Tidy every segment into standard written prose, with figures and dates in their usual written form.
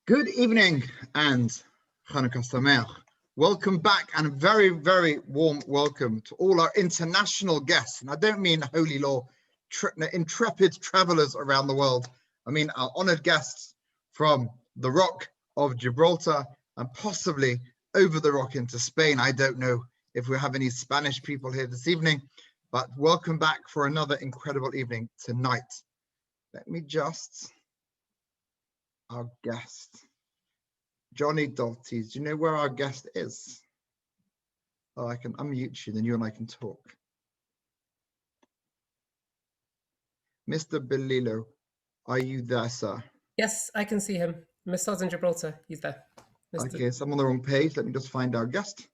Good evening and Chanukah Sameach. Welcome back and a very, very warm welcome to all our international guests. And I don't mean Holy Law intrepid travelers around the world. I mean our honored guests from the Rock of Gibraltar and possibly over the Rock into Spain. I don't know if we have any Spanish people here this evening, but welcome back for another incredible evening tonight. Let me just... Our guest, Johnny Doughty. Do you know where our guest is? Oh, I can unmute you, then you and I can talk. Mr. Belilo, are you there, sir? Yes, I can see him. Mr. in Gibraltar, he's there. Okay, so I'm on the wrong page. Let me just find our guest.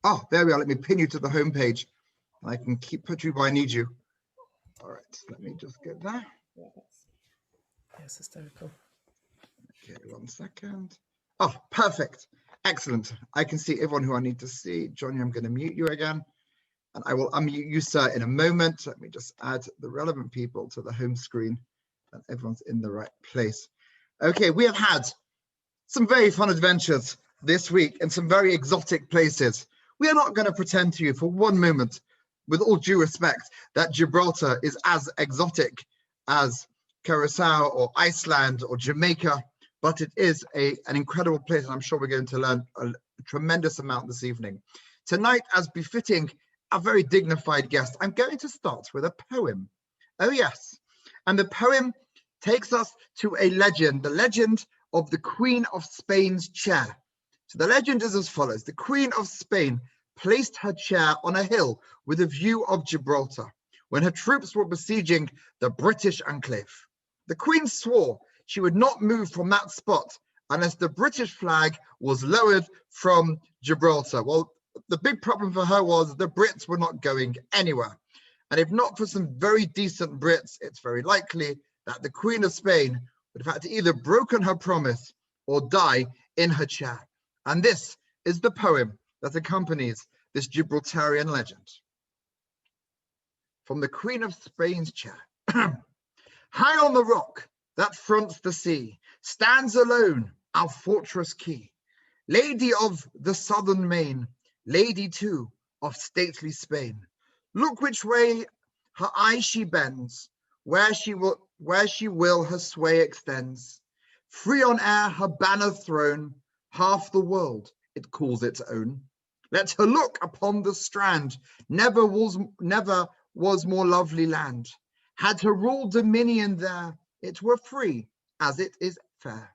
Oh, there we are. Let me pin you to the home page. I can put you where I need you. All right, let me just get there. Yes, hysterical. Okay, 1 second. Oh, perfect. Excellent. I can see everyone who I need to see. Johnny, I'm going to mute you again. And I will unmute you, sir, in a moment. Let me just add the relevant people to the home screen. And everyone's in the right place. Okay, we have had some very fun adventures this week in some very exotic places. We are not going to pretend to you for one moment, with all due respect, that Gibraltar is as exotic as Curacao or Iceland or Jamaica, but it is an incredible place, and I'm sure we're going to learn a tremendous amount this evening. Tonight, as befitting a very dignified guest, I'm going to start with a poem. Oh yes, and the poem takes us to a legend, the legend of the Queen of Spain's chair. So the legend is as follows. The Queen of Spain placed her chair on a hill with a view of Gibraltar when her troops were besieging the British enclave. The Queen swore she would not move from that spot unless the British flag was lowered from Gibraltar. Well, the big problem for her was the Brits were not going anywhere. And if not for some very decent Brits, it's very likely that the Queen of Spain would have had to either broken her promise or die in her chair. And this is the poem that accompanies this Gibraltarian legend. From the Queen of Spain's chair. High on the rock that fronts the sea stands alone our fortress key. Lady of the southern main, lady too of stately Spain. Look which way her eye she bends, where she will her sway extends. Free on air her banner thrown, half the world it calls its own. Let her look upon the strand, never was more lovely land. Had her ruled dominion there, it were free as it is fair.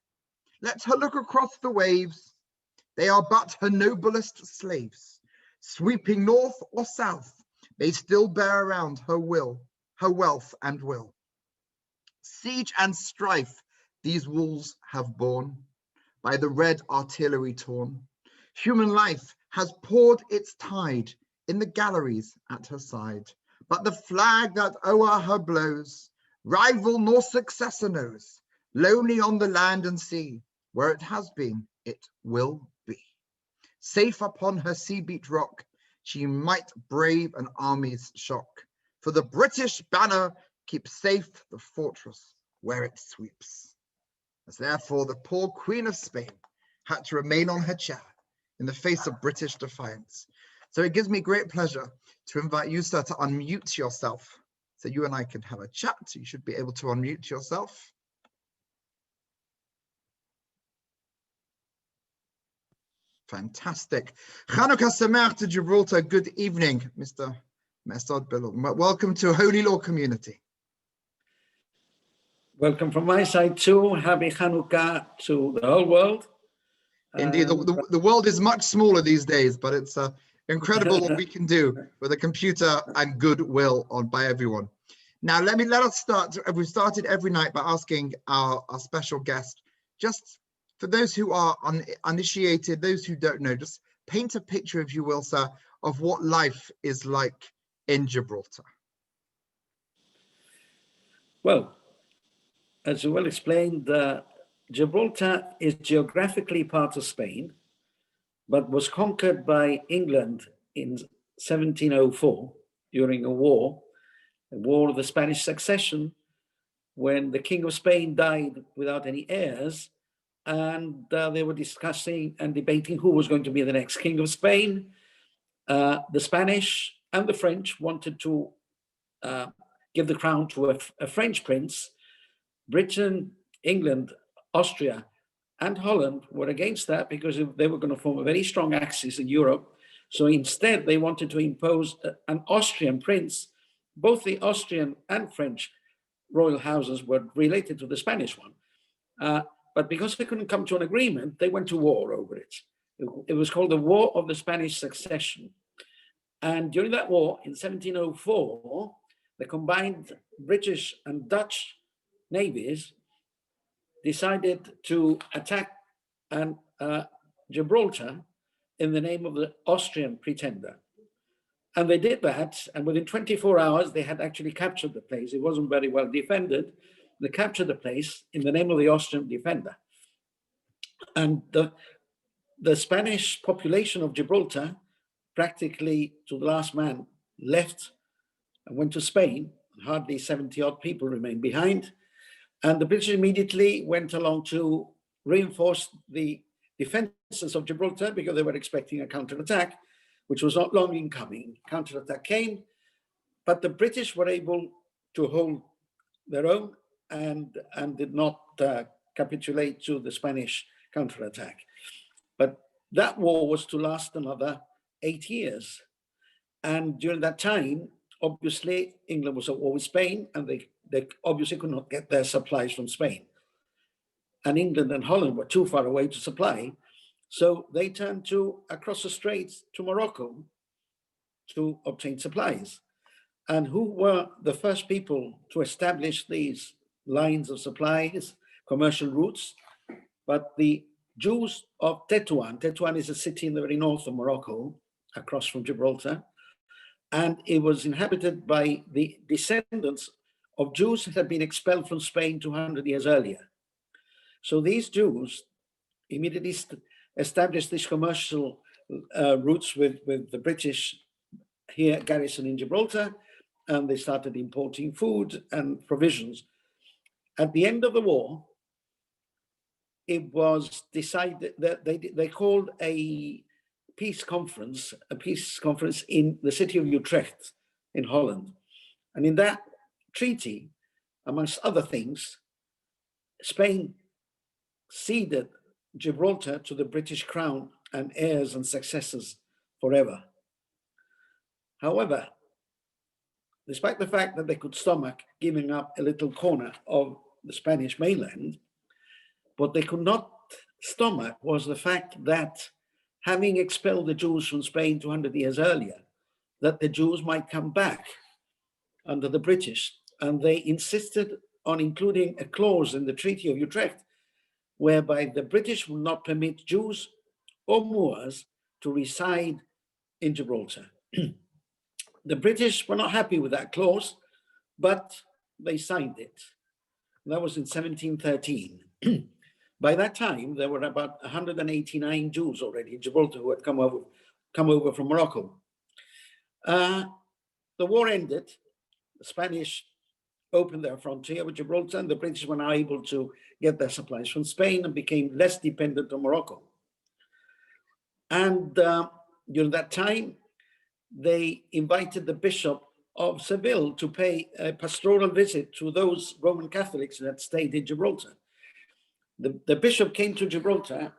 Let her look across the waves, they are but her noblest slaves. Sweeping north or south, they still bear around her wealth and will. Siege and strife these walls have borne, by the red artillery torn. Human life has poured its tide in the galleries at her side. But the flag that o'er her blows, rival nor successor knows. Lonely on the land and sea, where it has been, it will be. Safe upon her sea-beat rock, she might brave an army's shock. For the British banner keeps safe the fortress where it sweeps. As therefore the poor Queen of Spain had to remain on her chair in the face of British defiance. So it gives me great pleasure to invite you, sir, to unmute yourself so you and I can have a chat. You should be able to unmute yourself. Fantastic. Chanukah Sameach to Gibraltar. Good evening, Mr. Mesod Bello. Welcome to Holy Law Community. Welcome from my side too. Happy Hanukkah to the whole world. Indeed, the world is much smaller these days, but it's incredible what we can do with a computer and goodwill by everyone. Now, let us start. We've started every night by asking our special guest, just for those who are uninitiated, those who don't know, just paint a picture, if you will, sir, of what life is like in Gibraltar. Well, as you well explained, Gibraltar is geographically part of Spain, but was conquered by England in 1704 during a war of the Spanish Succession, when the King of Spain died without any heirs, and they were discussing and debating who was going to be the next King of Spain. The Spanish and the French wanted to give the crown to a French prince. Britain, England, Austria, and Holland were against that because they were going to form a very strong axis in Europe. So instead, they wanted to impose an Austrian prince. Both the Austrian and French royal houses were related to the Spanish one. But because they couldn't come to an agreement, they went to war over it. It was called the War of the Spanish Succession. And during that war, in 1704, the combined British and Dutch navies decided to attack Gibraltar in the name of the Austrian pretender. And they did that, and within 24 hours, they had actually captured the place. It wasn't very well defended. They captured the place in the name of the Austrian defender. And the Spanish population of Gibraltar, practically to the last man, left and went to Spain. Hardly 70 odd people remained behind. And the British immediately went along to reinforce the defenses of Gibraltar because they were expecting a counterattack, which was not long in coming. Counterattack came, but the British were able to hold their own and did not capitulate to the Spanish counterattack. But that war was to last another 8 years. And during that time, obviously, England was at war with Spain, and they obviously could not get their supplies from Spain. And England and Holland were too far away to supply. So they turned to across the straits to Morocco to obtain supplies. And who were the first people to establish these lines of supplies, commercial routes? But the Jews of Tetuan. Tetuan is a city in the very north of Morocco, across from Gibraltar. And it was inhabited by the descendants of Jews that had been expelled from Spain 200 years earlier. So these Jews immediately established these commercial routes with the British here garrison in Gibraltar, and they started importing food and provisions. At the end of the war, it was decided that they called a peace conference in the city of Utrecht in Holland. And in that treaty, amongst other things, Spain ceded Gibraltar to the British crown and heirs and successors forever. However, despite the fact that they could stomach giving up a little corner of the Spanish mainland, what they could not stomach was the fact that, having expelled the Jews from Spain 200 years earlier, that the Jews might come back under the British. And they insisted on including a clause in the Treaty of Utrecht whereby the British would not permit Jews or Moors to reside in Gibraltar. The British were not happy with that clause, but they signed it. That was in 1713. By that time, there were about 189 Jews already in Gibraltar who had come over from Morocco. The war ended. The Spanish opened their frontier with Gibraltar, and the British were now able to get their supplies from Spain and became less dependent on Morocco. And during that time, they invited the Bishop of Seville to pay a pastoral visit to those Roman Catholics that stayed in Gibraltar. The bishop came to Gibraltar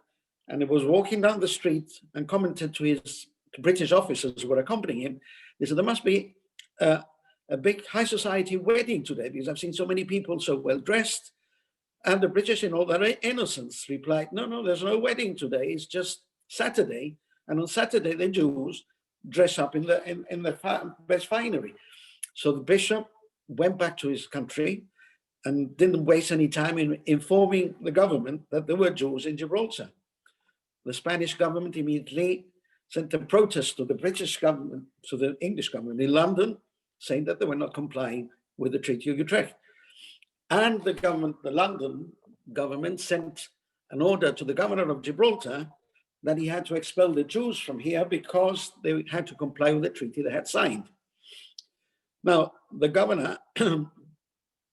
and he was walking down the street and commented to his British officers who were accompanying him. They said, there must be a big high society wedding today because I've seen so many people so well dressed. And the British, in all their innocence, replied, no, there's no wedding today. It's just Saturday. And on Saturday, the Jews dress up in the best finery. So the bishop went back to his country and didn't waste any time in informing the government that there were Jews in Gibraltar. The Spanish government immediately sent a protest to the British government, to the English government in London, saying that they were not complying with the Treaty of Utrecht. And the London government sent an order to the governor of Gibraltar that he had to expel the Jews from here because they had to comply with the treaty they had signed. Now, the governor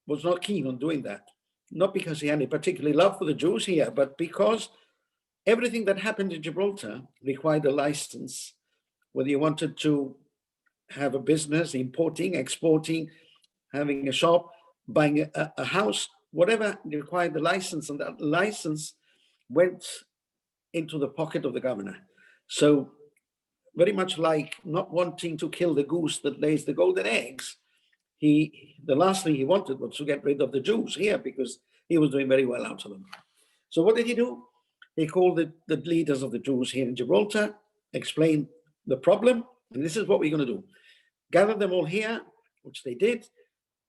was not keen on doing that. Not because he had any particular love for the Jews here, but because everything that happened in Gibraltar required a license, whether you wanted to have a business, importing, exporting, having a shop, buying a house, whatever required the license, and that license went into the pocket of the governor. So very much like not wanting to kill the goose that lays the golden eggs, the last thing he wanted was to get rid of the Jews here because he was doing very well out of them. So what did he do? He called the leaders of the Jews here in Gibraltar, explained the problem, and this is what we're going to do. Gather them all here, which they did.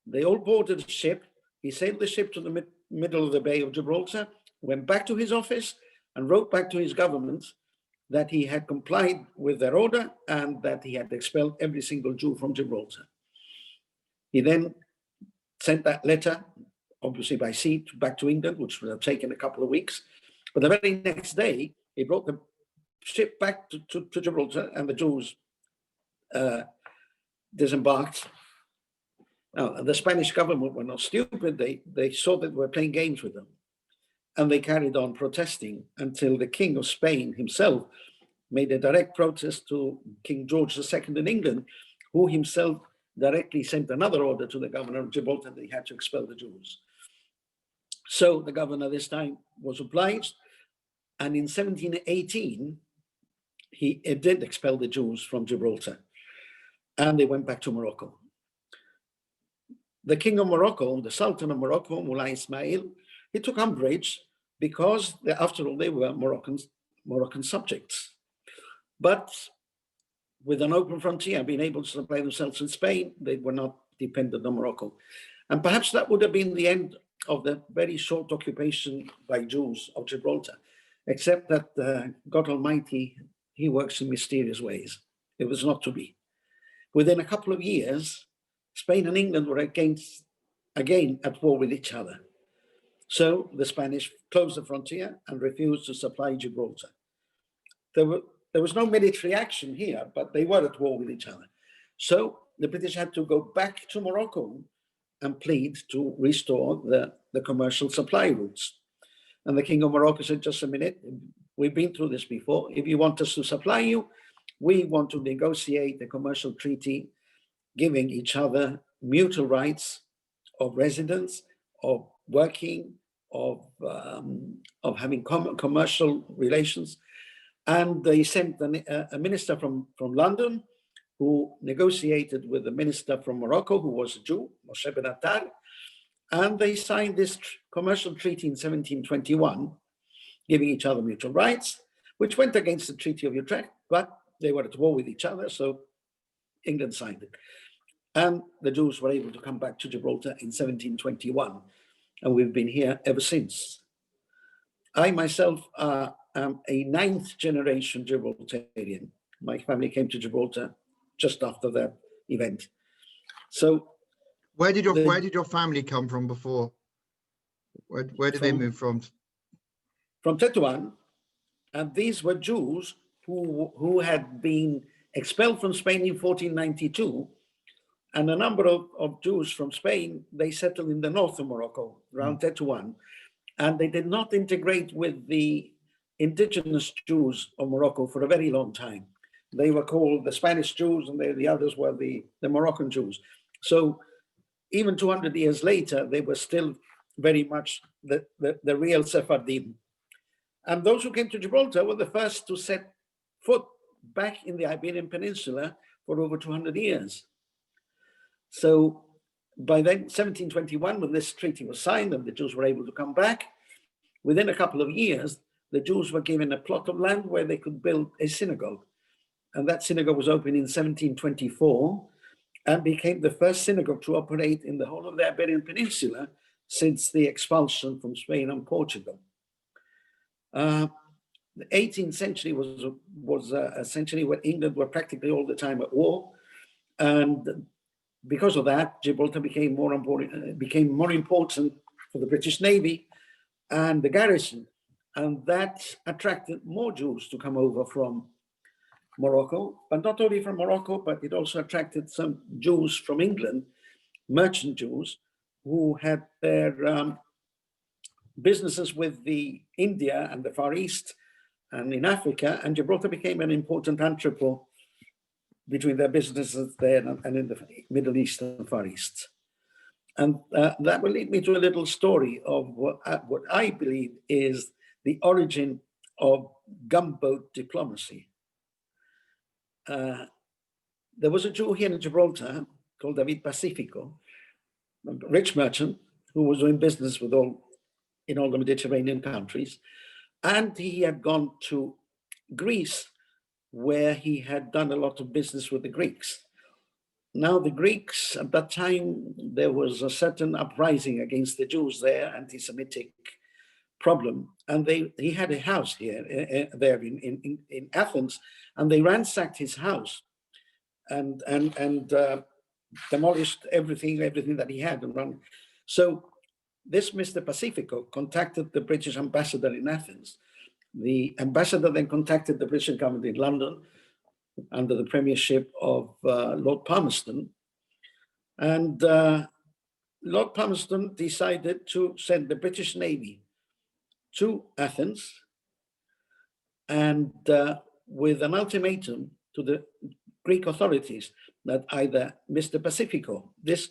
They all boarded a ship. He sailed the ship to the middle of the Bay of Gibraltar, went back to his office and wrote back to his government that he had complied with their order and that he had expelled every single Jew from Gibraltar. He then sent that letter, obviously by sea, back to England, which would have taken a couple of weeks. But the very next day, he brought the ship back to Gibraltar, and the Jews disembarked. Now, the Spanish government were not stupid. They saw that we were playing games with them. And they carried on protesting until the King of Spain himself made a direct protest to King George II in England, who himself directly sent another order to the governor of Gibraltar that he had to expel the Jews. So the governor this time was obliged, and in 1718, he did expel the Jews from Gibraltar, and they went back to Morocco. The King of Morocco, the Sultan of Morocco, Mullah Ismail, he took umbrage because, after all, they were Moroccan subjects. But with an open frontier, being able to supply themselves in Spain, they were not dependent on Morocco. And perhaps that would have been the end of the very short occupation by Jews of Gibraltar, except that God Almighty, he works in mysterious ways. It was not to be. Within a couple of years, Spain and England were again at war with each other. So the Spanish closed the frontier and refused to supply Gibraltar. There was no military action here, but they were at war with each other. So the British had to go back to Morocco and plead to restore the commercial supply routes. And the King of Morocco said, just a minute, we've been through this before. If you want us to supply you, we want to negotiate a commercial treaty giving each other mutual rights of residence, of working, of having commercial relations. And they sent a minister from London who negotiated with the minister from Morocco, who was a Jew, Moshe Ben Attar, and they signed this commercial treaty in 1721, giving each other mutual rights, which went against the Treaty of Utrecht, but they were at war with each other, so England signed it. And the Jews were able to come back to Gibraltar in 1721, and we've been here ever since. I myself am a 9th generation Gibraltarian. My family came to Gibraltar just after that event. So where did your family come from before? Where did they move from? From Tetuan, and these were Jews who had been expelled from Spain in 1492, and a number of Jews from Spain, they settled in the north of Morocco, around Tetuan, and they did not integrate with the indigenous Jews of Morocco for a very long time. They were called the Spanish Jews, and the others were the Moroccan Jews. So even 200 years later, they were still very much the real Sephardim. And those who came to Gibraltar were the first to set foot back in the Iberian Peninsula for over 200 years. So by then, 1721, when this treaty was signed and the Jews were able to come back, within a couple of years, the Jews were given a plot of land where they could build a synagogue. And that synagogue was opened in 1724 and became the first synagogue to operate in the whole of the Iberian Peninsula since the expulsion from Spain and Portugal. The 18th century was a century where England were practically all the time at war. And because of that, Gibraltar became more important for the British Navy and the garrison. And that attracted more Jews to come over from Morocco, but not only from Morocco, but it also attracted some Jews from England, merchant Jews, who had their businesses with the India and the Far East and in Africa, and Gibraltar became an important entrepot between their businesses there and in the Middle East and Far East. And that will lead me to a little story of what I believe is the origin of gunboat diplomacy. There was a Jew here in Gibraltar called David Pacifico, a rich merchant who was doing business with in all the Mediterranean countries. And he had gone to Greece, where he had done a lot of business with the Greeks. Now, the Greeks, at that time, there was a certain uprising against the Jews there, anti-Semitic problem. And he had a house here, there in Athens, and they ransacked his house and demolished everything that he had and run. So this Mr. Pacifico contacted the British ambassador in Athens. The ambassador then contacted the British government in London under the premiership of Lord Palmerston. And Lord Palmerston decided to send the British Navy to Athens and with an ultimatum to the Greek authorities that either Mr. Pacifico, this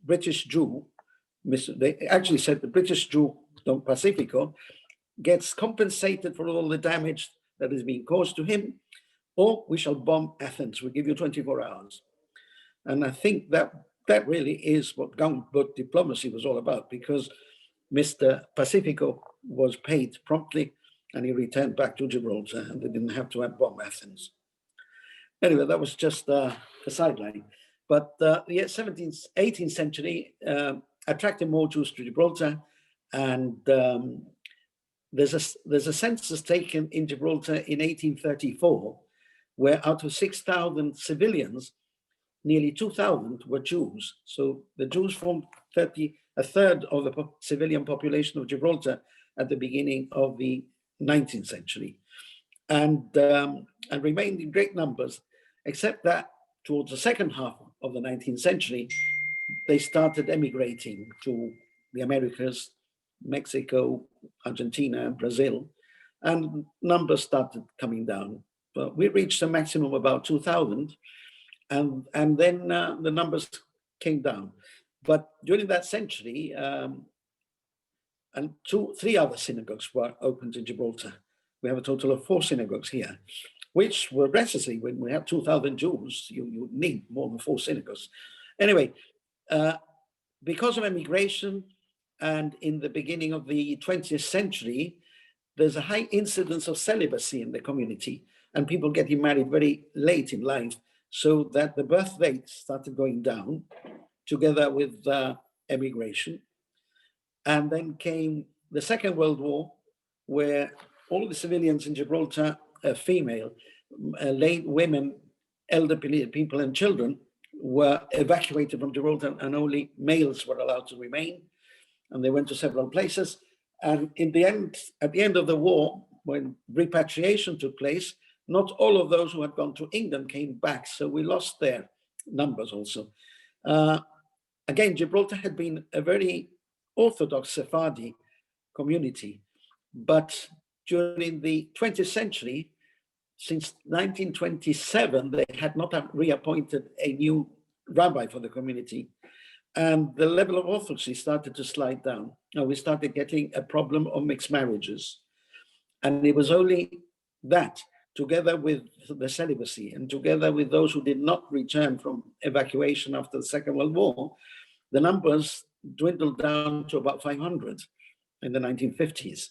British Jew, they actually said the British Jew, Don Pacifico, gets compensated for all the damage that is being caused to him, or we shall bomb Athens. We'll give you 24 hours. And I think that really is what gunboat diplomacy was all about, because Mr. Pacifico was paid promptly and he returned back to Gibraltar and they didn't have to bomb Athens. Anyway, that was just a sideline. But the 17th, 18th century attracted more Jews to Gibraltar, and there's a census taken in Gibraltar in 1834, where out of 6,000 civilians, nearly 2,000 were Jews. So the Jews formed a third of the civilian population of Gibraltar at the beginning of the 19th century, and remained in great numbers, except that towards the second half of the 19th century, they started emigrating to the Americas, Mexico, Argentina, and Brazil, and numbers started coming down. But we reached a maximum of about 2,000, and then the numbers came down. But during that century, and three other synagogues were opened in Gibraltar. We have a total of 4 synagogues here, which were necessary. When we have 2,000 Jews, you need more than 4 synagogues. Anyway, because of immigration, and in the beginning of the 20th century, there's a high incidence of celibacy in the community, and people getting married very late in life, so that the birth rate started going down together with emigration. And then came the Second World War, where all the civilians in Gibraltar, female, late women, elderly people and children were evacuated from Gibraltar, and only males were allowed to remain. And they went to several places. And at the end of the war, when repatriation took place, not all of those who had gone to England came back. So we lost their numbers also. Again, Gibraltar had been a very Orthodox Sephardi community, but during the 20th century, since 1927, they had not reappointed a new rabbi for the community, and the level of orthodoxy started to slide down. And we started getting a problem of mixed marriages. And it was only that, together with the celibacy and together with those who did not return from evacuation after the Second World War, the numbers dwindled down to about 500 in the 1950s.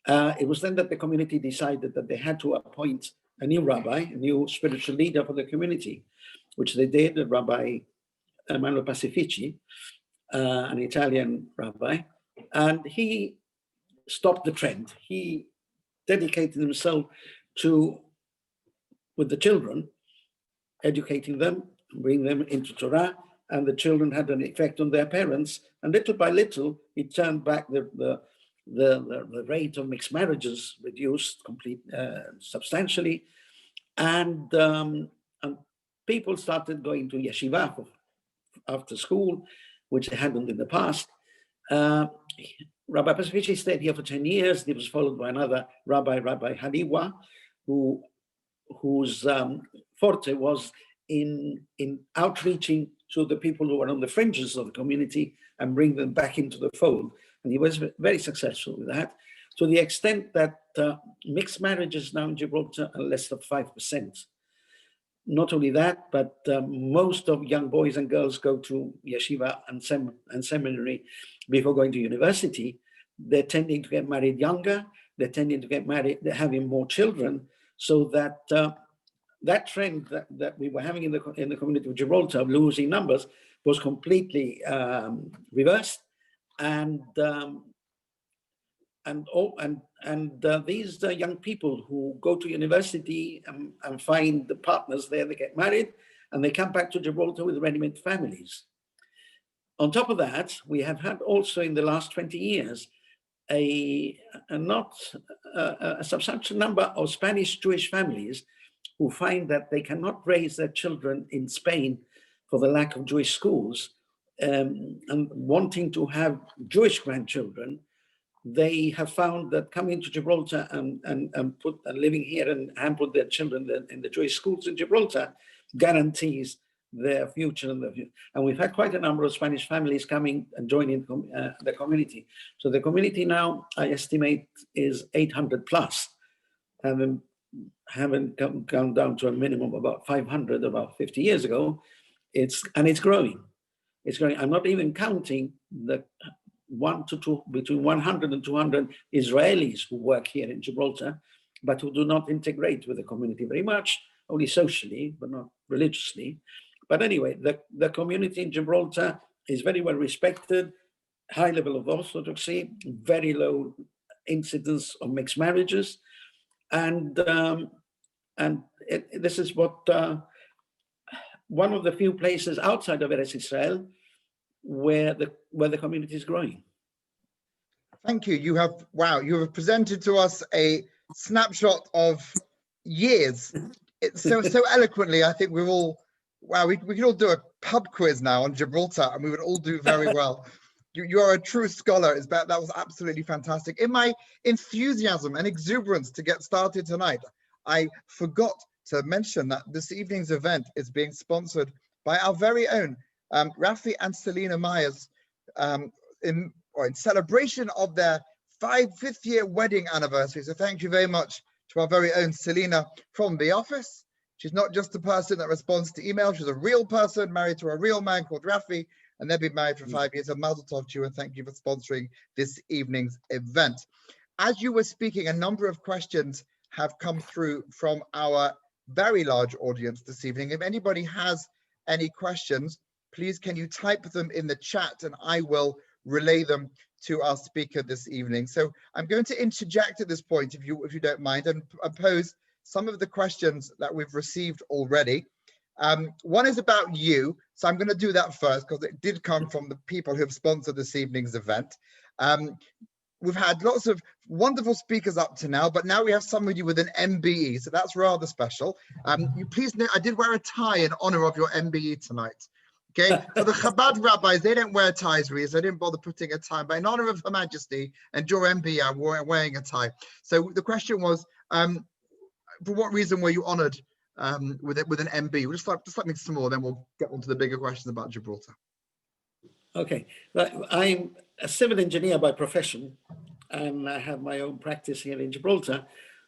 It was then that the community decided that they had to appoint a new rabbi, a new spiritual leader for the community, which they did, Rabbi Emmanuel Pacifici, an Italian rabbi, and he stopped the trend. He dedicated himself to, with the children, educating them, bringing them into Torah, and the children had an effect on their parents. And little by little, he turned back the rate of mixed marriages, reduced substantially, and people started going to yeshiva after school, which they hadn't in the past. Rabbi Pacifici stayed here for 10 years. He was followed by another Rabbi Haniwa, whose forte was in outreaching to the people who were on the fringes of the community and bring them back into the fold. And he was very successful with that, to the extent that mixed marriages now in Gibraltar are less than 5%. Not only that, but most of young boys and girls go to yeshiva and seminary before going to university. They're tending to get married younger. They're tending to get married, they're having more children, so that that trend that we were having in the community of Gibraltar of losing numbers was completely reversed, and these young people who go to university and find the partners there, they get married, and they come back to Gibraltar with ready-made families. On top of that, we have had also in the last 20 years a substantial number of Spanish Jewish families who find that they cannot raise their children in Spain for the lack of Jewish schools, and wanting to have Jewish grandchildren. They have found that coming to Gibraltar and living here and put their children in the Jewish schools in Gibraltar guarantees their future. And we've had quite a number of Spanish families coming and joining the community. So the community now, I estimate, is 800 plus, haven't gone down to a minimum of about 500 about 50 years ago. It's growing. It's growing. I'm not even counting the between 100 and 200 Israelis who work here in Gibraltar, but who do not integrate with the community very much, only socially, but not religiously. But anyway, the community in Gibraltar is very well respected, high level of orthodoxy, very low incidence of mixed marriages. And this is what one of the few places outside of Eretz Israel where the community is growing. Thank you. You have presented to us a snapshot of years. It's so eloquently. I think we're all we could all do a pub quiz now on Gibraltar, and we would all do very well. You are a true scholar. That was absolutely fantastic. In my enthusiasm and exuberance to get started tonight, I forgot to mention that this evening's event is being sponsored by our very own Rafi and Selena Myers in celebration of their fifth year wedding anniversary. So thank you very much to our very own Selena from the office. She's not just a person that responds to email. She's a real person married to a real man called Rafi, and they've been married for 5 years. A mazel tov to you, and thank you for sponsoring this evening's event. As you were speaking, a number of questions have come through from our very large audience this evening. If anybody has any questions, please can you type them in the chat, and I will relay them to our speaker this evening. So I'm going to interject at this point, if you don't mind, and pose some of the questions that we've received already. One is about you, so I'm going to do that first because it did come from the people who have sponsored this evening's event. We've had lots of wonderful speakers up to now, but now we have somebody with an MBE, so that's rather special. You please know I did wear a tie in honor of your MBE tonight. Okay, for the Chabad rabbis, they don't wear ties, Rees. I didn't bother putting a tie, but in honor of Her Majesty and your MBE, I'm wearing a tie. So the question was, for what reason were you honored with an MB? We'll just something small, then we'll get on to the bigger questions about Gibraltar. Okay, I'm a civil engineer by profession, and I have my own practice here in Gibraltar,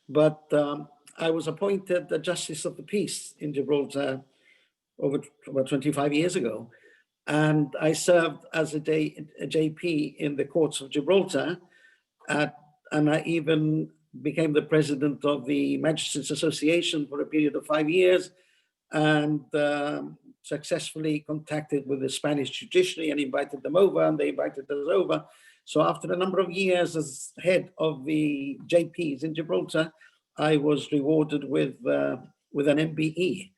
but I was appointed the Justice of the Peace in Gibraltar over about 25 years ago, and I served as a JP in the courts of Gibraltar, and I even became the president of the Magistrates Association for a period of 5 years, and successfully contacted with the Spanish judiciary and invited them over, and they invited us over. So after a number of years as head of the JPs in Gibraltar, I was rewarded with an MBE.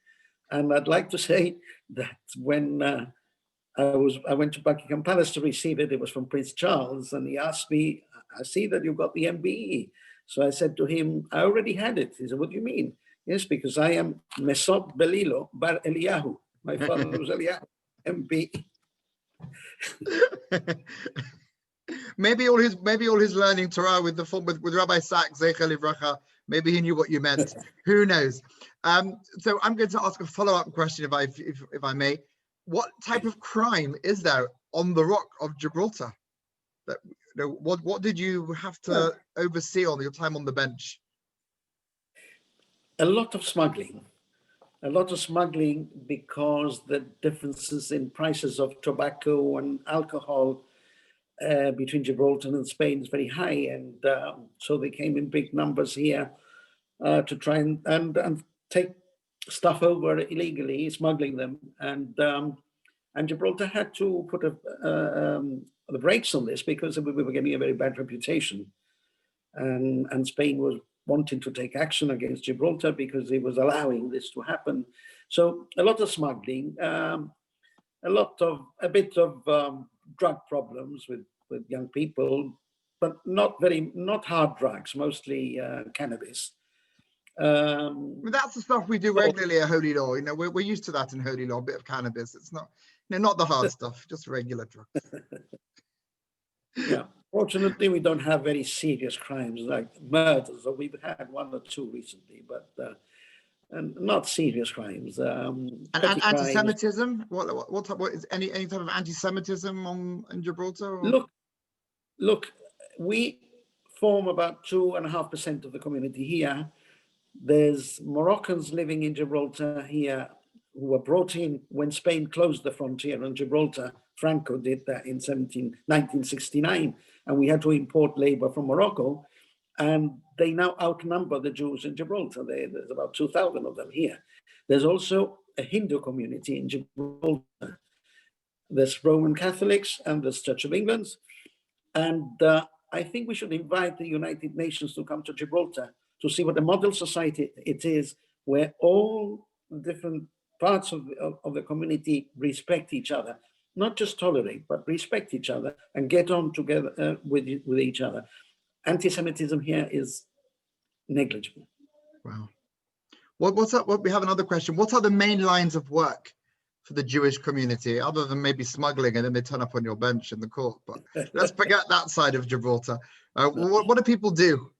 And I'd like to say that when I went to Buckingham Palace to receive it, it was from Prince Charles, and he asked me, I see that you've got the MBE. So I said to him, I already had it. He said, what do you mean? Yes, because I am Mesod Belilo Bar Eliyahu. My father was Eliyahu, MBE. Maybe all his learning Torah with Rabbi Sachs, Zecher Livracha, maybe he knew what you meant. Who knows? So I'm going to ask a follow-up question, if I may. What type of crime is there on the Rock of Gibraltar? What did you have to oversee on your time on the bench? A lot of smuggling. A lot of smuggling because the differences in prices of tobacco and alcohol between Gibraltar and Spain is very high, and so they came in big numbers here to try and take stuff over illegally, smuggling them, and Gibraltar had to put the brakes on this because we were getting a very bad reputation, and Spain was wanting to take action against Gibraltar because it was allowing this to happen. So a lot of smuggling, a bit of drug problems with young people, but not hard drugs, mostly cannabis. That's the stuff we do regularly at Holy Law. You know, we're used to that in Holy Law. A bit of cannabis. It's not, not the hard stuff, just regular drugs. Yeah. Fortunately, we don't have very serious crimes like murders, or we've had one or two recently, but and not serious crimes. And anti-Semitism? What is any type of anti-Semitism in Gibraltar? Or? Look, we form about 2.5% of the community here. There's Moroccans living in Gibraltar here who were brought in when Spain closed the frontier on Gibraltar. Franco did that in 1969, and we had to import labor from Morocco, and they now outnumber the Jews in Gibraltar. There's about 2,000 of them here. There's also a Hindu community in Gibraltar. There's Roman Catholics and there's Church of England, and I think we should invite the United Nations to come to Gibraltar to see what a model society it is, where all different parts of the community respect each other, not just tolerate, but respect each other and get on together with each other. Anti-Semitism here is negligible. Wow. What's up? We have another question. What are the main lines of work for the Jewish community, other than maybe smuggling and then they turn up on your bench in the court? But let's forget that side of Gibraltar. What do people do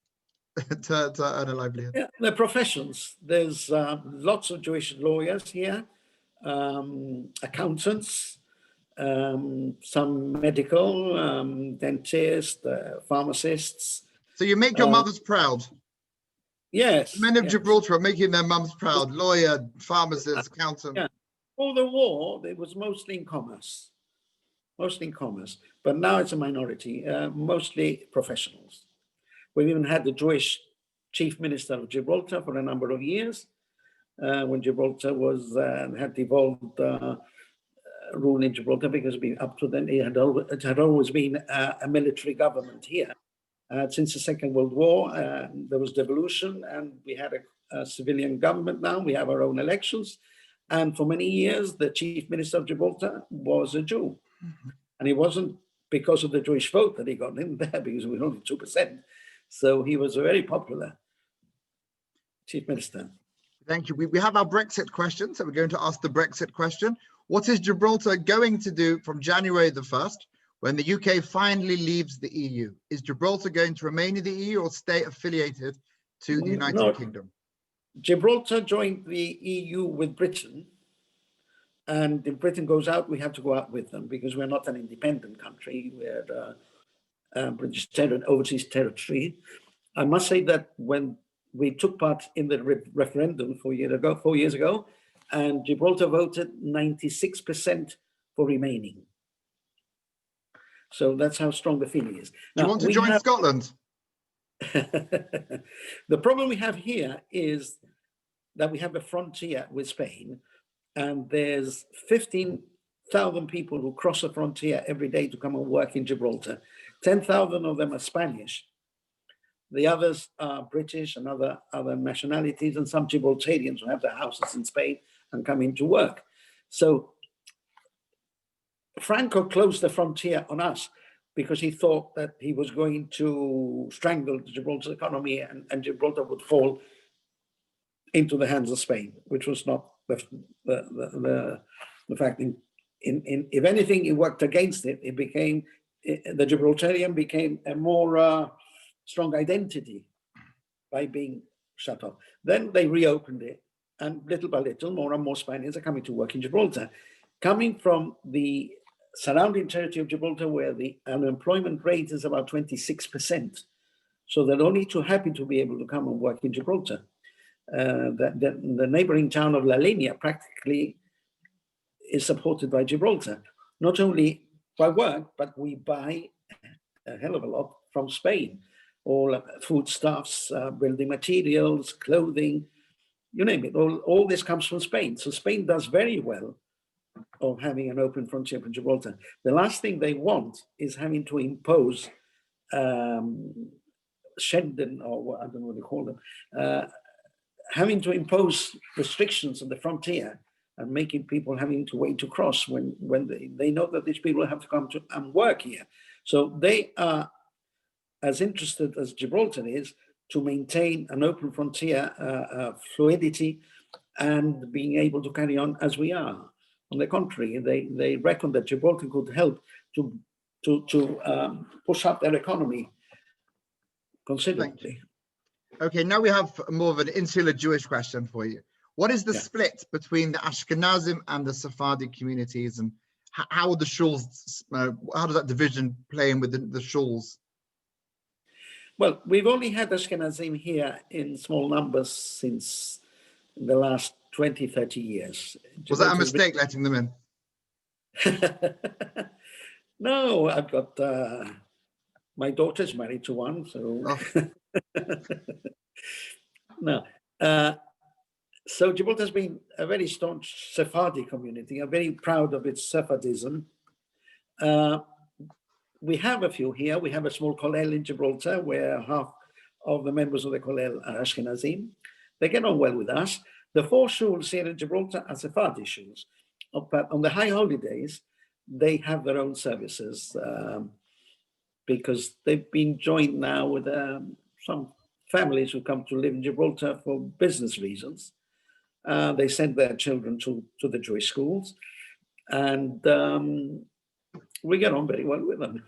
to earn a livelihood? Yeah, the professions. There's lots of Jewish lawyers here, accountants, some medical, dentists, pharmacists. So you make your mothers proud. Yes. Men of Gibraltar are making their mums proud. Lawyer, pharmacist, accountant. Yeah. For the war, it was mostly in commerce. But now it's a minority, mostly professionals. We've even had the Jewish chief minister of Gibraltar for a number of years, when Gibraltar had devolved rule in Gibraltar, because up to then it had always been a military government here. Since the Second World War, there was devolution, and we had a civilian government now. We have our own elections. And for many years, the chief minister of Gibraltar was a Jew. Mm-hmm. And it wasn't because of the Jewish vote that he got in there, because we were only 2%. So he was a very popular chief minister. Thank you. We have our Brexit question. So we're going to ask the Brexit question. What is Gibraltar going to do from January the 1st, when the UK finally leaves the EU? Is Gibraltar going to remain in the EU or stay affiliated to the United Kingdom? Gibraltar joined the EU with Britain, and if Britain goes out, we have to go out with them, because we're not an independent country. We're British overseas territory. I must say that when we took part in the referendum 4 years ago, and Gibraltar voted 96% for remaining. So that's how strong the feeling is. Now, do you want to join Scotland? The problem we have here is that we have a frontier with Spain, and there's 15,000 people who cross the frontier every day to come and work in Gibraltar. 10,000 of them are Spanish. The others are British and other nationalities, and some Gibraltarians who have their houses in Spain and come in to work. So Franco closed the frontier on us because he thought that he was going to strangle Gibraltar's economy, and Gibraltar would fall into the hands of Spain, which was not the fact. if anything, it worked against it. It became, the Gibraltarian became a more strong identity by being shut off. Then they reopened it, and little by little, more and more Spaniards are coming to work in Gibraltar, coming from the surrounding territory of Gibraltar, where the unemployment rate is about 26%. So they're only too happy to be able to come and work in Gibraltar. The neighboring town of La Línea practically is supported by Gibraltar, not only by work, but we buy a hell of a lot from Spain. All foodstuffs, building materials, clothing, you name it, all this comes from Spain. So Spain does very well of having an open frontier for Gibraltar. The last thing they want is having to impose Schengen, or I don't know what they call them, having to impose restrictions on the frontier and making people having to wait to cross when they know that these people have to come to and work here. So they are as interested as Gibraltar is to maintain an open frontier, fluidity, and being able to carry on as we are. On the contrary, they reckon that Gibraltar could help to push up their economy considerably. Okay, now we have more of an insular Jewish question for you. What is the split between the Ashkenazim and the Sephardi communities, and how are the shuls, how does that division play in with the shuls? Well, we've only had Ashkenazim here in small numbers since the last 20, 30 years. Was that a mistake letting them in? No, I've got, my daughter's married to one, so. Oh. No. So Gibraltar's been a very staunch Sephardi community. I'm very proud of its Sephardism. We have a few here. We have a small kollel in Gibraltar where half of the members of the kollel are Ashkenazim. They get on well with us. The 4 shuls here in Gibraltar are Sephardi shuls. But on the high holidays, they have their own services because they've been joined now with some families who come to live in Gibraltar for business reasons. They send their children to the Jewish schools, and we get on very well with them.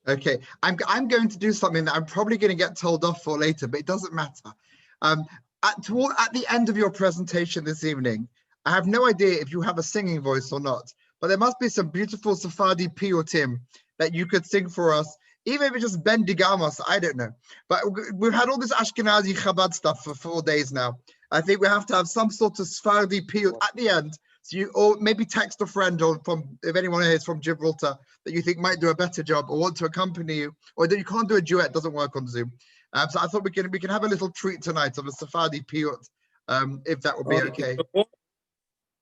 Okay, I'm going to do something that I'm probably going to get told off for later, but it doesn't matter. At the end of your presentation this evening, I have no idea if you have a singing voice or not, but there must be some beautiful Sephardi piyutim that you could sing for us, even if it's just Ben Digamos, I don't know. But we've had all this Ashkenazi Chabad stuff for 4 days now. I think we have to have some sort of Sephardi piyut at the end. So you, or maybe text a friend, or if anyone here is from Gibraltar that you think might do a better job or want to accompany you, or that you can't do a duet, doesn't work on Zoom. So I thought we can have a little treat tonight of a Sephardi piyut, if that would be okay.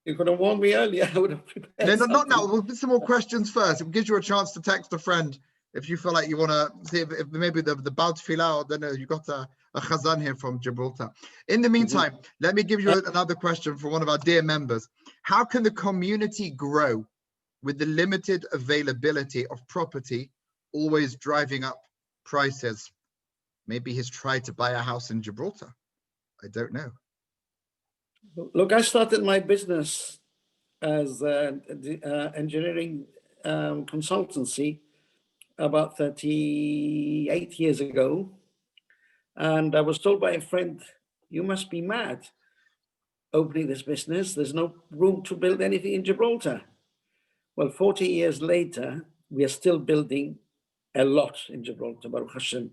You could have warned me earlier. I would have prepared. No, not now. We'll put some more questions first. It gives you a chance to text a friend if you feel like you want to see if maybe the Baal Tefillah, or then you got a Chazan here from Gibraltar. In the meantime, let me give you another question from one of our dear members. How can the community grow with the limited availability of property, always driving up prices? Maybe he's tried to buy a house in Gibraltar. I don't know. Look, I started my business as engineering consultancy about 38 years ago. And I was told by a friend, you must be mad opening this business. There's no room to build anything in Gibraltar. Well, 40 years later, we are still building a lot in Gibraltar, Baruch Hashem.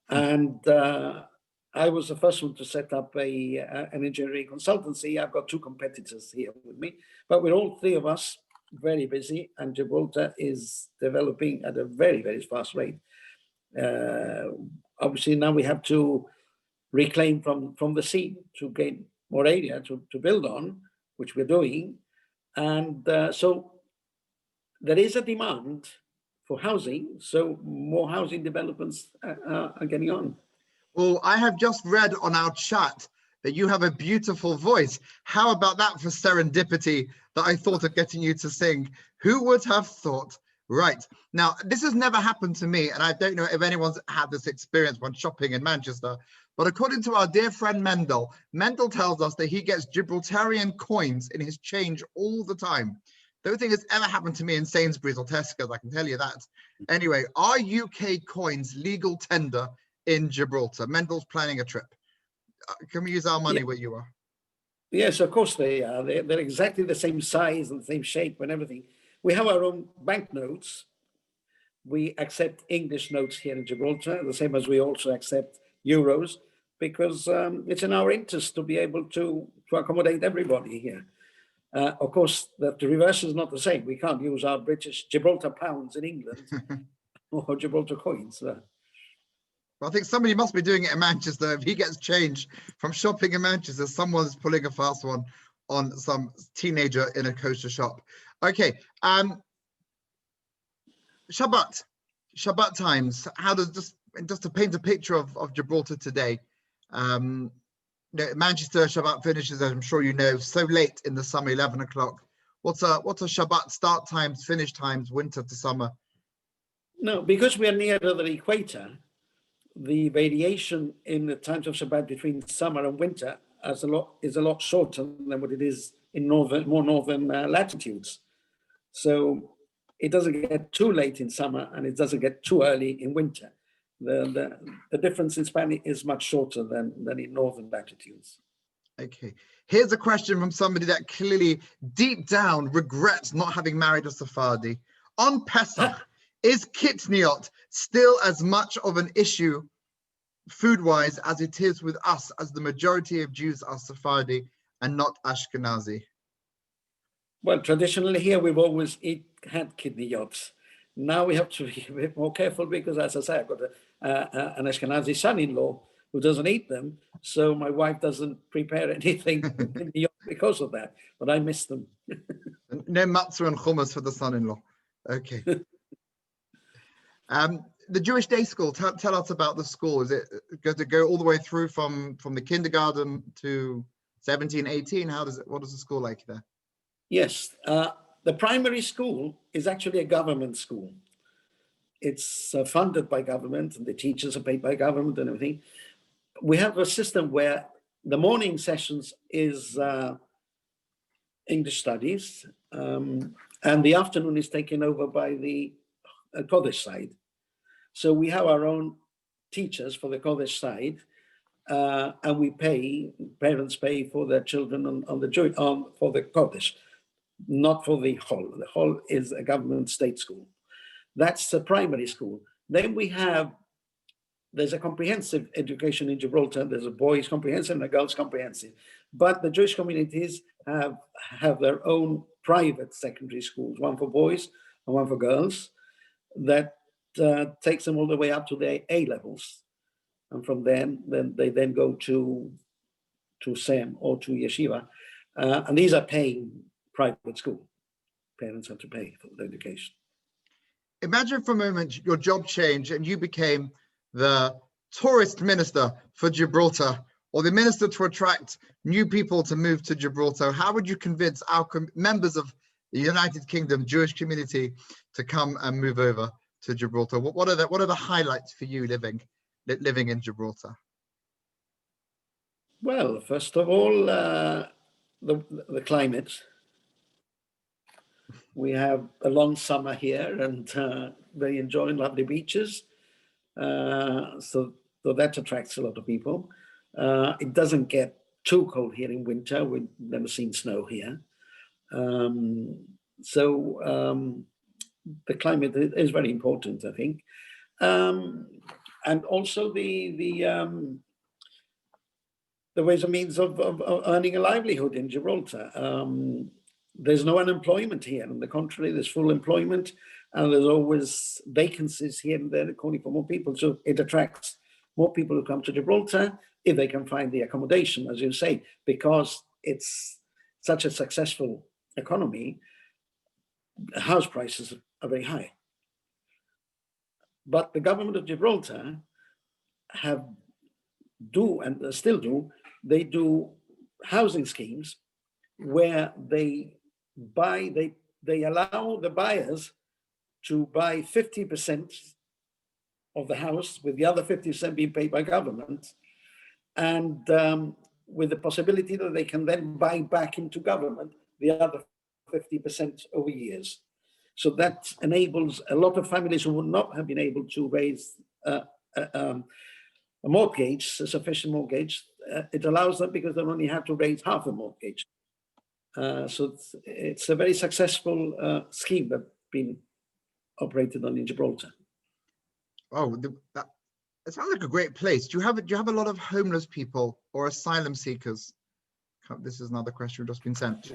And I was the first one to set up an engineering consultancy. I've got 2 competitors here with me, but we're all 3 of us very busy, and Gibraltar is developing at a very, very fast rate. Obviously, now we have to reclaim from the sea to gain more area to build on, which we're doing. And so there is a demand for housing, so more housing developments are getting on. Well, I have just read on our chat that you have a beautiful voice. How about that for serendipity that I thought of getting you to sing? Who would have thought? Right. Now, this has never happened to me, and I don't know if anyone's had this experience when shopping in Manchester, but according to our dear friend Mendel tells us that he gets Gibraltarian coins in his change all the time. Don't think it's ever happened to me in Sainsbury's or Tesco's, I can tell you that. Anyway, are UK coins legal tender in Gibraltar? Mendel's planning a trip. Can we use our money where you are? Yes, of course they are. They're exactly the same size and the same shape and everything. We have our own banknotes. We accept English notes here in Gibraltar, the same as we also accept euros, because it's in our interest to be able to accommodate everybody here. Of course, the reverse is not the same. We can't use our British Gibraltar pounds in England or Gibraltar coins. Well, I think somebody must be doing it in Manchester. If he gets change from shopping in Manchester, someone's pulling a fast one on some teenager in a kosher shop. Okay, Shabbat times. How does just to paint a picture of Gibraltar today? Manchester Shabbat finishes, as I'm sure you know, so late in the summer, 11 o'clock. What's a Shabbat start times, finish times, winter to summer? No, because we are near the equator, the variation in the times of Shabbat between summer and winter is a lot shorter than what it is in more northern latitudes. So it doesn't get too late in summer and it doesn't get too early in winter. The difference in span is much shorter than in northern latitudes. Okay, here's a question from somebody that clearly deep down regrets not having married a Sephardi. On Pesach, is kitniot still as much of an issue food-wise as it is with us, as the majority of Jews are Sephardi and not Ashkenazi? Well, traditionally here we've always had kitniyot. Now we have to be a bit more careful because, as I say, I've got an Ashkenazi son-in-law who doesn't eat them. So my wife doesn't prepare anything because of that, but I miss them. No matzah and hummus for the son-in-law. Okay. The Jewish Day School, tell us about the school. Is it going to go all the way through from the kindergarten to 17, 18? What is the school like there? Yes, the primary school is actually a government school. It's funded by government and the teachers are paid by government and everything. We have a system where the morning sessions is English studies and the afternoon is taken over by the Kodesh side. So we have our own teachers for the Kodesh side and parents pay for their children for the Kodesh. Not for the Hall. The Hall is a government state school. That's the primary school. Then there's a comprehensive education in Gibraltar. There's a boys' comprehensive and a girls' comprehensive. But the Jewish communities have their own private secondary schools, one for boys and one for girls, that takes them all the way up to their A levels. And from then they then go to SEM or to yeshiva. And these are paying private school. Parents have to pay for the education. Imagine for a moment your job changed and you became the tourist minister for Gibraltar, or the minister to attract new people to move to Gibraltar. How would you convince our members of the United Kingdom Jewish community to come and move over to Gibraltar? What are the highlights for you living in Gibraltar? Well, first of all, the climate. We have a long summer here and they enjoy lovely beaches. So that attracts a lot of people. It doesn't get too cold here in winter. We've never seen snow here. So the climate is very important, I think. And also the ways and means of earning a livelihood in Gibraltar. There's no unemployment here. On the contrary, there's full employment and there's always vacancies here and there calling for more people. So it attracts more people who come to Gibraltar if they can find the accommodation, as you say, because it's such a successful economy, house prices are very high. But the government of Gibraltar they do housing schemes where they allow the buyers to buy 50% of the house, with the other 50% being paid by government, and with the possibility that they can then buy back into government the other 50% over years. So that enables a lot of families who would not have been able to raise a mortgage, a sufficient mortgage. It allows them because they only have to raise half a mortgage. So it's a very successful scheme that's been operated on in Gibraltar. Oh, it sounds like a great place. Do you have a lot of homeless people or asylum seekers? This is another question we've just been sent.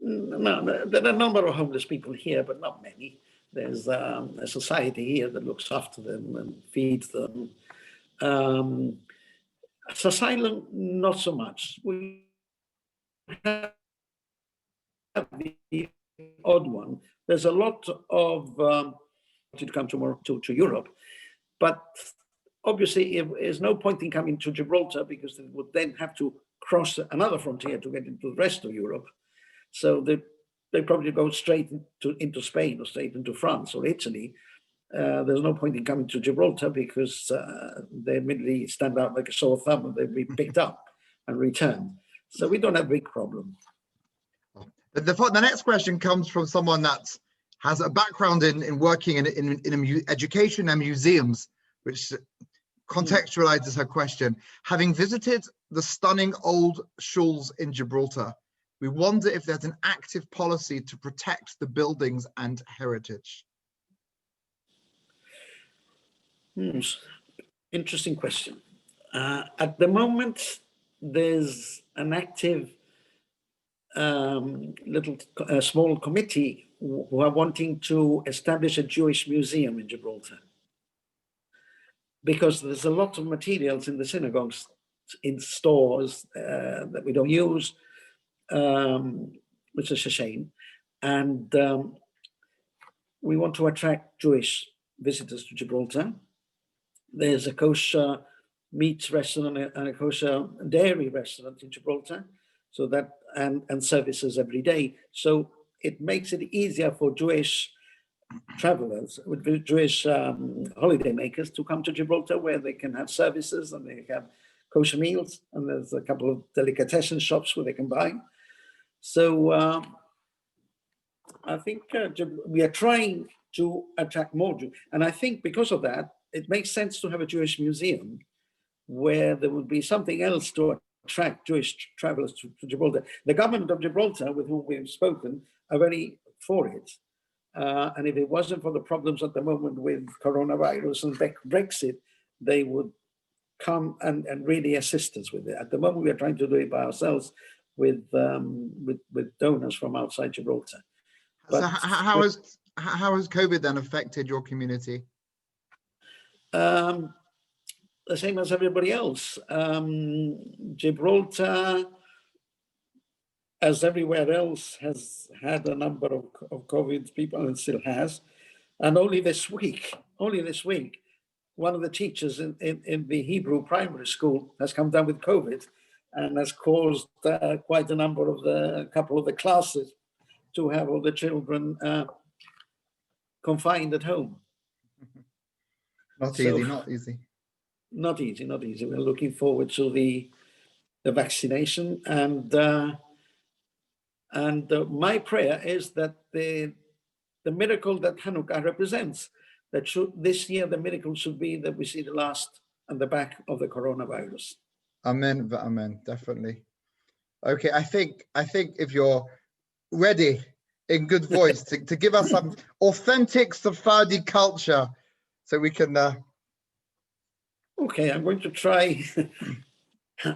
No, there are a number of homeless people here, but not many. There's a society here that looks after them and feeds them. Asylum, not so much. We have the odd one. There's a lot of to come to Europe, but obviously there's no point in coming to Gibraltar because they would then have to cross another frontier to get into the rest of Europe. So they probably go straight into Spain or straight into France or Italy. There's no point in coming to Gibraltar because they immediately stand out like a sore thumb and they'll be picked up and returned. So we don't have a big problem. The next question comes from someone that has a background in working in education and museums, which contextualizes her question. Having visited the stunning old schools in Gibraltar, we wonder if there's an active policy to protect the buildings and heritage. Interesting question. At the moment, there's an active small committee who are wanting to establish a Jewish museum in Gibraltar, because there's a lot of materials in the synagogues, in stores that we don't use, which is a shame. And we want to attract Jewish visitors to Gibraltar. There's a kosher meat restaurant and a kosher dairy restaurant in Gibraltar, so that and services every day. So it makes it easier for Jewish travelers, with Jewish holiday makers, to come to Gibraltar, where they can have services and they have kosher meals, and there's a couple of delicatessen shops where they can buy. So I think we are trying to attract more Jews, and I think because of that, it makes sense to have a Jewish museum where there would be something else to attract Jewish travelers to Gibraltar. The government of Gibraltar, with whom we've spoken, are very for it. And if it wasn't for the problems at the moment with coronavirus and Brexit, they would come and really assist us with it. At the moment, we are trying to do it by ourselves with donors from outside Gibraltar. But so how has COVID then affected your community? The same as everybody else. Gibraltar, as everywhere else, has had a number of COVID people and still has. And only this week, one of the teachers in the Hebrew primary school has come down with COVID and has caused quite a couple of the classes to have all the children confined at home. Not easy. Not easy. We're looking forward to the vaccination, and my prayer is that the miracle that Hanukkah represents, that this year the miracle should be that we see the last and the back of the coronavirus. Amen, amen, definitely. Okay, I think if you're ready in good voice to give us some authentic Sephardi culture, so we can. Okay, I'm going to try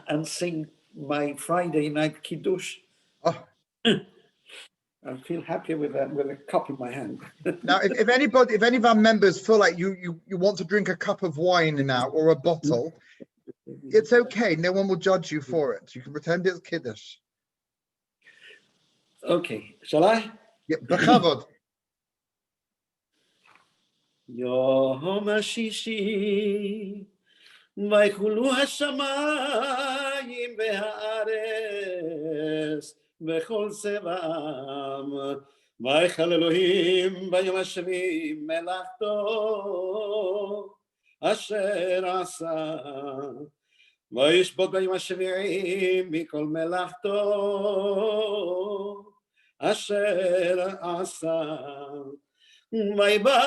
and sing my Friday night Kiddush. Oh. I feel happy with that, with a cup in my hand. Now, if any of our members feel like you want to drink a cup of wine now or a bottle, it's okay. No one will judge you for it. You can pretend it's Kiddush. Okay, shall I? Yeah, בכבוד. יום השישי, ויחולו השמיים והארץ וכל צבעם, ויחל אלוהים ביום השביעי מלאכתו אשר עשה, וישבות ביום השביעי מכל מלאכתו, אשר עשה. ויברך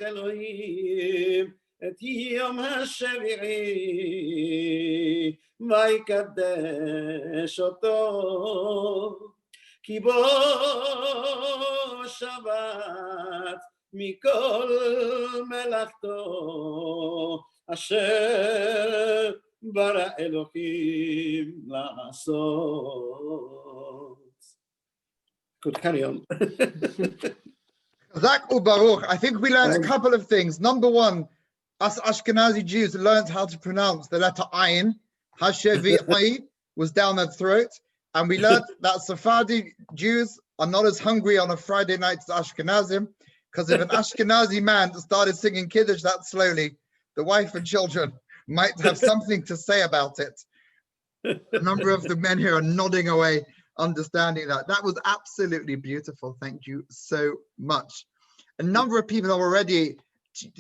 אלוהים את יום השביעי, ויקדש אותו, כי בו שבת מכל מלאכתו, אשר ברא אלוהים לעשות. Good, carry on. Chazak u'baruch. I think we learned a couple of things. Number one, us Ashkenazi Jews learned how to pronounce the letter Ayin. Hashevi'i was down their throat. And we learned that Sephardi Jews are not as hungry on a Friday night as Ashkenazim, because if an Ashkenazi man started singing Kiddush that slowly, the wife and children might have something to say about it. A number of the men here are nodding away, understanding that. That was absolutely beautiful. Thank you so much. A number of people are already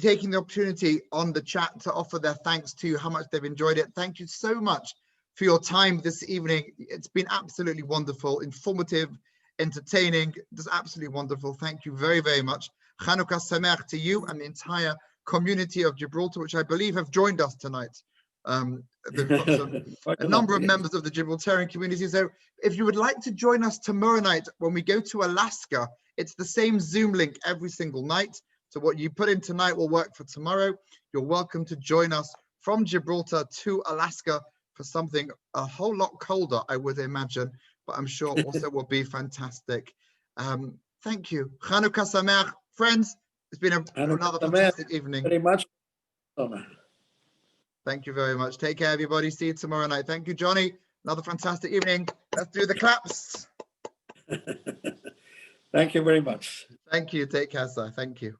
taking the opportunity on the chat to offer their thanks to how much they've enjoyed it. Thank you so much for your time this evening. It's been absolutely wonderful, informative, entertaining, just absolutely wonderful. Thank you very, very much. Chanukah Sameach to you and the entire community of Gibraltar, which I believe have joined us tonight. A number of members of the Gibraltarian community. So if you would like to join us tomorrow night when we go to Alaska, it's the same Zoom link every single night. So what you put in tonight will work for tomorrow. You're welcome to join us from Gibraltar to Alaska for something a whole lot colder, I would imagine, but I'm sure also will be fantastic. Thank you. Chanukah Sameach. Friends, it's been another fantastic evening. Very much. Thank you very much. Take care, everybody. See you tomorrow night. Thank you, Johnny. Another fantastic evening. Let's do the claps. Thank you very much. Thank you. Take care, sir. Thank you.